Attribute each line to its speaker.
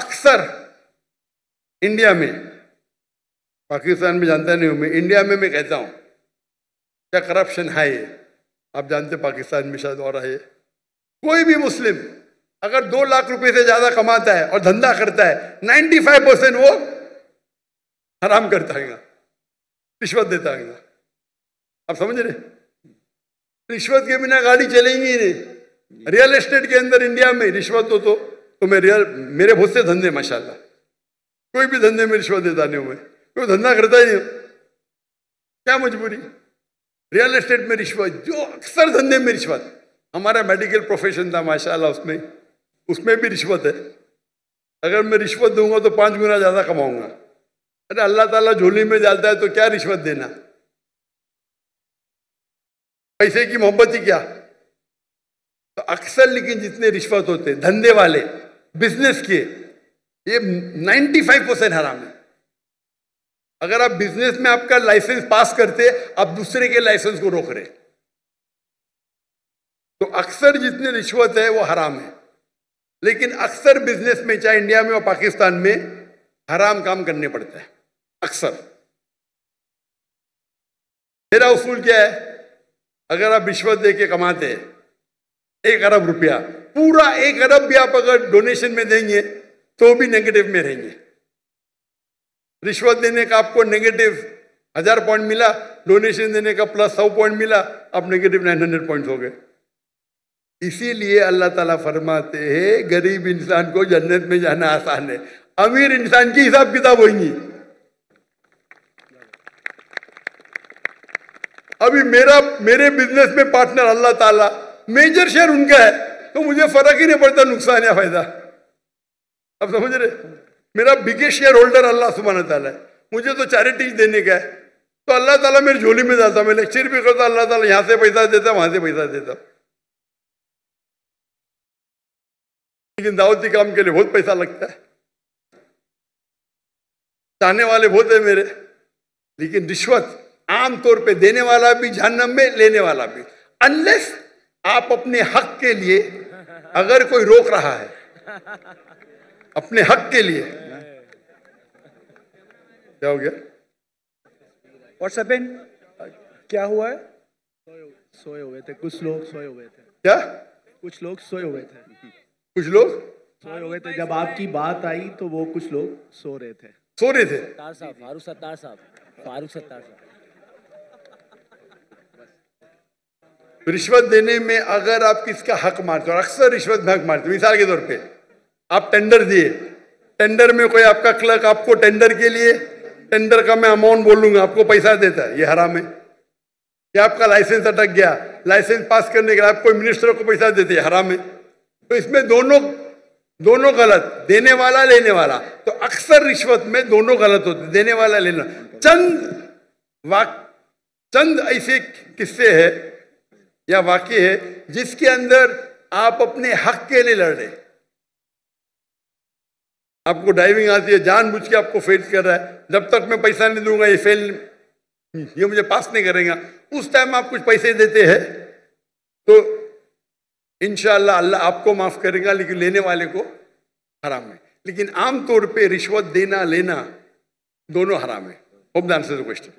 Speaker 1: अक्सर इंडिया में, पाकिस्तान में जानता नहीं हूं मैं, इंडिया में मैं कहता हूं क्या करप्शन है ये। आप जानते पाकिस्तान में शायद और है। कोई भी मुस्लिम अगर 2 लाख रुपए से ज्यादा कमाता है और धंधा करता है, 95% वो हराम करता है, रिश्वत देता है। आप समझ रहे? रिश्वत के बिना गाड़ी चलेंगी ही नहीं। रियल एस्टेट के अंदर इंडिया में रिश्वत हो तो मेरे बहुत से धंधे माशाल्लाह, कोई भी धंधे में रिश्वत देता नहीं हूं मैं, कोई धंधा करता ही नहीं। क्या मजबूरी? रियल एस्टेट में रिश्वत, जो अक्सर धंधे में रिश्वत। हमारा मेडिकल प्रोफेशन था माशाल्लाह, उसमें भी रिश्वत है। अगर मैं रिश्वत दूंगा तो 5 गुना ज्यादा कमाऊंगा। अरे अल्लाह ताला झोली में डालता है तो क्या रिश्वत देना? पैसे की मोहब्बत ही क्या? तो अक्सर लेकिन जितने रिश्वत होते धंधे वाले, बिजनेस के, ये 95% हराम है। अगर आप बिजनेस में आपका लाइसेंस पास करते, आप दूसरे के लाइसेंस को रोक रहे, तो अक्सर जितने रिश्वत है वो हराम है। लेकिन अक्सर बिजनेस में, चाहे इंडिया में और पाकिस्तान में, हराम काम करने पड़ता है अक्सर। मेरा उसूल क्या है? अगर आप रिश्वत देके कमाते हैं 1 अरब रुपया, पूरा 1 अरब भी आप अगर डोनेशन में देंगे तो भी नेगेटिव में रहेंगे। रिश्वत देने का आपको नेगेटिव 1000 पॉइंट मिला, डोनेशन देने का प्लस 100 पॉइंट मिला, आप नेगेटिव 900 पॉइंट हो गए। इसीलिए अल्लाह ताला फरमाते हैं गरीब इंसान को जन्नत में जाना आसान है, अमीर इंसान की हिसाब किताब होगी। अभी मेरे बिजनेस में पार्टनर अल्लाह ताला, मेजर शेयर उनका है, तो मुझे फर्क ही नहीं पड़ता नुकसान या फायदा। अब समझ रहे? मेरा बिगेस्ट शेयर होल्डर अल्लाह सुब्हानहू ताला है, मुझे तो चैरिटीज देने का है, तो अल्लाह ताला मेरी झोली में डालता। मैं लेक्चर भी करता, अल्लाह ताला यहां से पैसा देता, वहां से पैसा देता। लेकिन दावती काम के लिए बहुत पैसा लगता है, चाहने वाले बहुत है मेरे। लेकिन रिश्वत आमतौर पे देने वाला भी जहन्नम में, लेने वाला भी, अनलेस आप अपने हक के लिए, अगर कोई रोक रहा है अपने हक के लिए। क्या हो गया?
Speaker 2: What's happened? क्या हुआ है? सोए हुए थे कुछ लोग, सोए हुए थे।
Speaker 1: क्या?
Speaker 2: कुछ लोग सोए हुए थे,
Speaker 1: कुछ लोग
Speaker 2: सोए हुए थे। जब आपकी बात आई तो वो कुछ लोग सो रहे थे।
Speaker 1: सो रहे थे?
Speaker 3: फारूक सत्तार साहब।
Speaker 1: रिश्वत देने में अगर आप किसका हक मारते हो, अक्सर रिश्वत में हक मारते हो। मिसाल के तौर पे आप टेंडर दिए, टेंडर में कोई आपका क्लर्क आपको टेंडर के लिए, टेंडर का मैं अमाउंट बोल लूंगा, आपको पैसा देता है, ये हराम है। या आपका लाइसेंस अटक गया, लाइसेंस पास करने के लिए आप कोई मिनिस्टर को पैसा देते हैं, हराम है। तो इसमें दोनों गलत, देने वाला लेने वाला। तो अक्सर रिश्वत में दोनों गलत होते, देने वाला लेना। चंद ऐसे किस्से है या वाकये है जिसके अंदर आप अपने हक के लिए लड़ रहे। आपको ड्राइविंग आती है, जानबूझ के आपको फेल कर रहा है, जब तक मैं पैसा नहीं दूंगा ये मुझे पास नहीं करेगा। उस टाइम आप कुछ पैसे देते हैं तो इंशाअल्लाह अल्लाह आपको माफ करेगा, लेकिन लेने वाले को हराम है। लेकिन आमतौर पे रिश्वत देना लेना दोनों हराम है। Hope the answer the question.